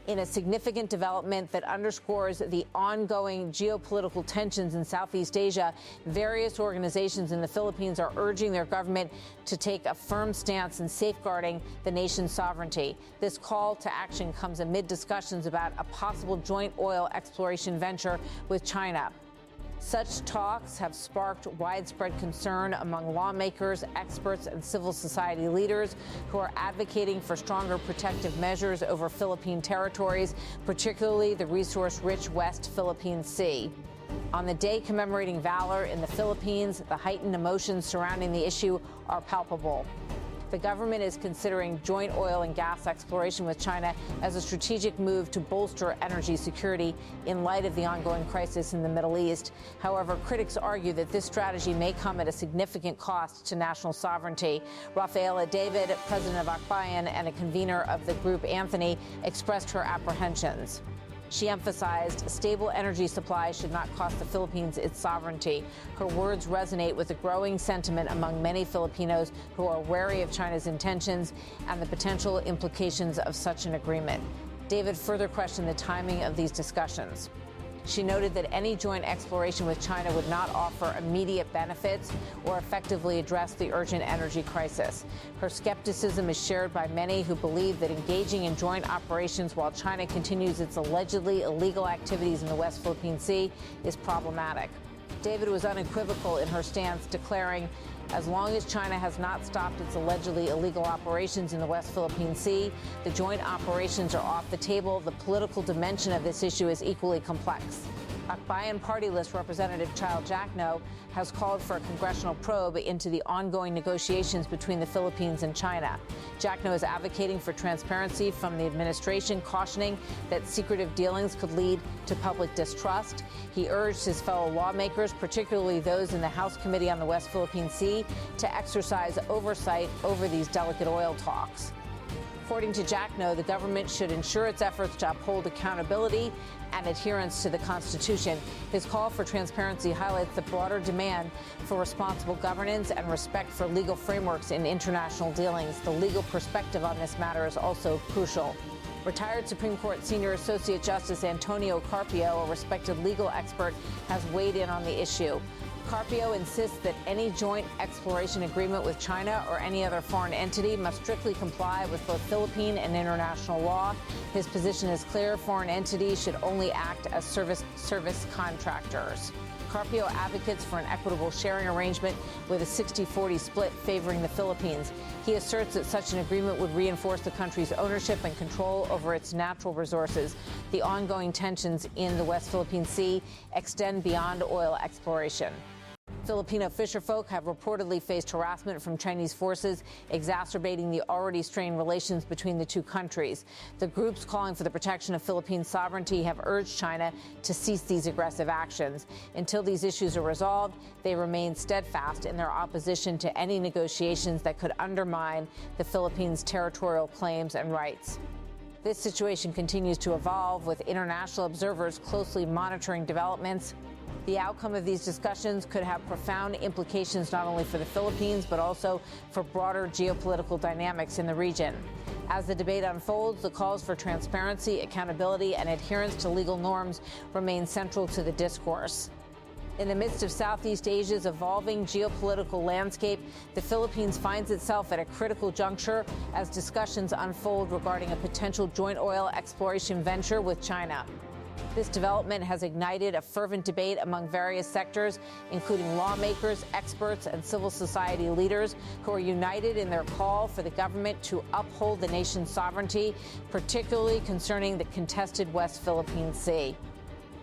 in a significant development that underscores the ongoing geopolitical tensions in Southeast Asia. Various organizations in the Philippines are urging their government to take a firm stance in safeguarding the nation's sovereignty. This call to action comes amid discussions about a possible joint oil exploration venture with China. Such talks have sparked widespread concern among lawmakers, experts, and civil society leaders who are advocating for stronger protective measures over Philippine territories, particularly the resource-rich West Philippine Sea. On the day commemorating valor in the Philippines, the heightened emotions surrounding the issue are palpable. The government is considering joint oil and gas exploration with China as a strategic move to bolster energy security in light of the ongoing crisis in the Middle East. However, critics argue that this strategy may come at a significant cost to national sovereignty. Rafaela David, president of Akbayan and a convener of the group, Anthony, expressed her apprehensions. She emphasized stable energy supply should not cost the Philippines its sovereignty. Her words resonate with the growing sentiment among many Filipinos who are wary of China's intentions and the potential implications of such an agreement. David further questioned the timing of these discussions. She noted that any joint exploration with China would not offer immediate benefits or effectively address the urgent energy crisis. Her skepticism is shared by many who believe that engaging in joint operations while China continues its allegedly illegal activities in the West Philippine Sea is problematic. David was unequivocal in her stance, declaring, as long as China has not stopped its allegedly illegal operations in the West Philippine Sea, the joint operations are off the table. The political dimension of this issue is equally complex. Akbayan Party List Representative Child Jackno has called for a congressional probe into the ongoing negotiations between the Philippines and China. Jackno is advocating for transparency from the administration, cautioning that secretive dealings could lead to public distrust. He urged his fellow lawmakers, particularly those in the House Committee on the West Philippine Sea, to exercise oversight over these delicate oil talks. According to Jackno, the government should ensure its efforts to uphold accountability and adherence to the Constitution. His call for transparency highlights the broader demand for responsible governance and respect for legal frameworks in international dealings. The legal perspective on this matter is also crucial. Retired Supreme Court Senior Associate Justice Antonio Carpio, a respected legal expert, has weighed in on the issue. Carpio insists that any joint exploration agreement with China or any other foreign entity must strictly comply with both Philippine and international law. His position is clear: foreign entities should only act as service contractors. Carpio advocates for an equitable sharing arrangement with a 60-40 split favoring the Philippines. He asserts that such an agreement would reinforce the country's ownership and control over its natural resources. The ongoing tensions in the West Philippine Sea extend beyond oil exploration. Filipino fisherfolk have reportedly faced harassment from Chinese forces, exacerbating the already strained relations between the two countries. The groups calling for the protection of Philippine sovereignty have urged China to cease these aggressive actions. Until these issues are resolved, they remain steadfast in their opposition to any negotiations that could undermine the Philippines' territorial claims and rights. This situation continues to evolve, with international observers closely monitoring developments. The outcome of these discussions could have profound implications not only for the Philippines, but also for broader geopolitical dynamics in the region. As the debate unfolds, the calls for transparency, accountability, and adherence to legal norms remain central to the discourse. In the midst of Southeast Asia's evolving geopolitical landscape, the Philippines finds itself at a critical juncture as discussions unfold regarding a potential joint oil exploration venture with China. This development has ignited a fervent debate among various sectors, including lawmakers, experts, and civil society leaders who are united in their call for the government to uphold the nation's sovereignty, particularly concerning the contested West Philippine Sea.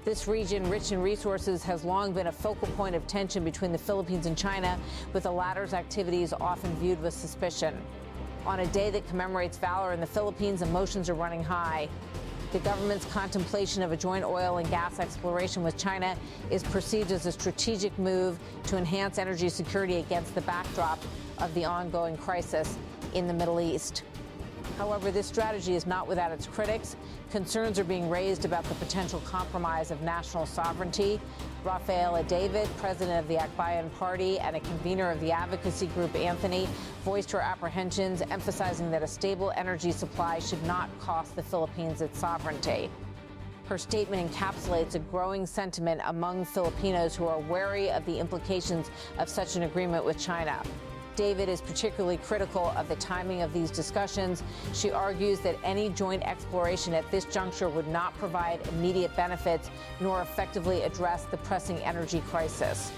This region, rich in resources, has long been a focal point of tension between the Philippines and China, with the latter's activities often viewed with suspicion. On a day that commemorates valor in the Philippines, emotions are running high. The government's contemplation of a joint oil and gas exploration with China is perceived as a strategic move to enhance energy security against the backdrop of the ongoing crisis in the Middle East. However, this strategy is not without its critics. Concerns are being raised about the potential compromise of national sovereignty. Rafaela David, president of the Akbayan party and a convener of the advocacy group Anthony, voiced her apprehensions, emphasizing that a stable energy supply should not cost the Philippines its sovereignty. Her statement encapsulates a growing sentiment among Filipinos who are wary of the implications of such an agreement with China. David is particularly critical of the timing of these discussions. She argues that any joint exploration at this juncture would not provide immediate benefits nor effectively address the pressing energy crisis.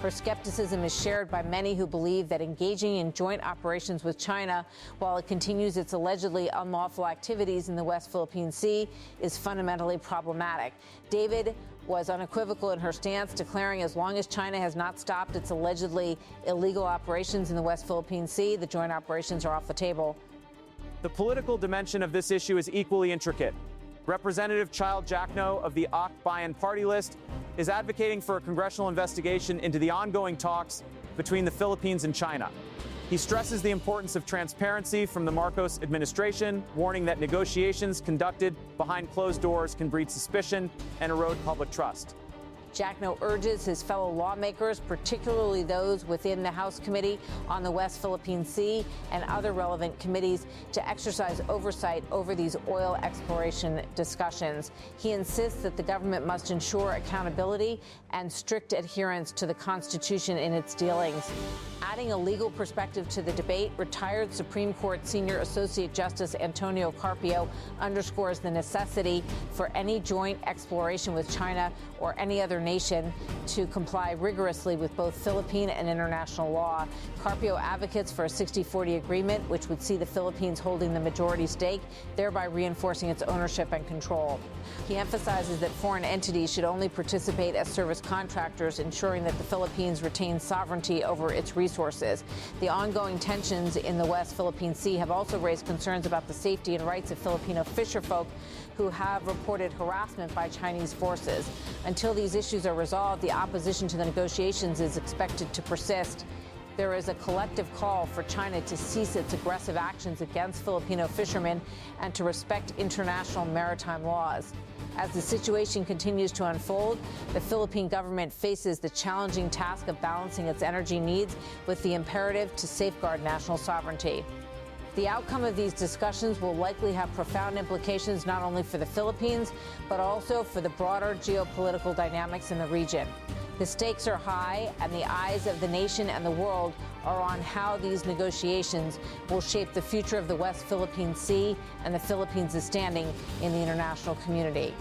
Her skepticism is shared by many who believe that engaging in joint operations with China while it continues its allegedly unlawful activities in the West Philippine Sea is fundamentally problematic. David was unequivocal in her stance, declaring as long as China has not stopped its allegedly illegal operations in the West Philippine Sea, the joint operations are off the table. The political dimension of this issue is equally intricate. Representative Child Jackno of the Akbayan party list is advocating for a congressional investigation into the ongoing talks between the Philippines and China. He stresses the importance of transparency from the Marcos administration, warning that negotiations conducted behind closed doors can breed suspicion and erode public trust. Jackno urges his fellow lawmakers, particularly those within the House Committee on the West Philippine Sea and other relevant committees, to exercise oversight over these oil exploration discussions. He insists that the government must ensure accountability and strict adherence to the Constitution in its dealings. Adding a legal perspective to the debate, retired Supreme Court Senior Associate Justice Antonio Carpio underscores the necessity for any joint exploration with China or any other nation to comply rigorously with both Philippine and international law. Carpio advocates for a 60-40 agreement, which would see the Philippines holding the majority stake, thereby reinforcing its ownership and control. He emphasizes that foreign entities should only participate as service contractors, ensuring that the Philippines retain sovereignty over its resources. The ongoing tensions in the West Philippine Sea have also raised concerns about the safety and rights of Filipino fisherfolk who have reported harassment by Chinese forces. Until these issues are resolved, the opposition to the negotiations is expected to persist. There is a collective call for China to cease its aggressive actions against Filipino fishermen and to respect international maritime laws. As the situation continues to unfold, the Philippine government faces the challenging task of balancing its energy needs with the imperative to safeguard national sovereignty. The outcome of these discussions will likely have profound implications not only for the Philippines, but also for the broader geopolitical dynamics in the region. The stakes are high, and the eyes of the nation and the world are on how these negotiations will shape the future of the West Philippine Sea and the Philippines' standing in the international community.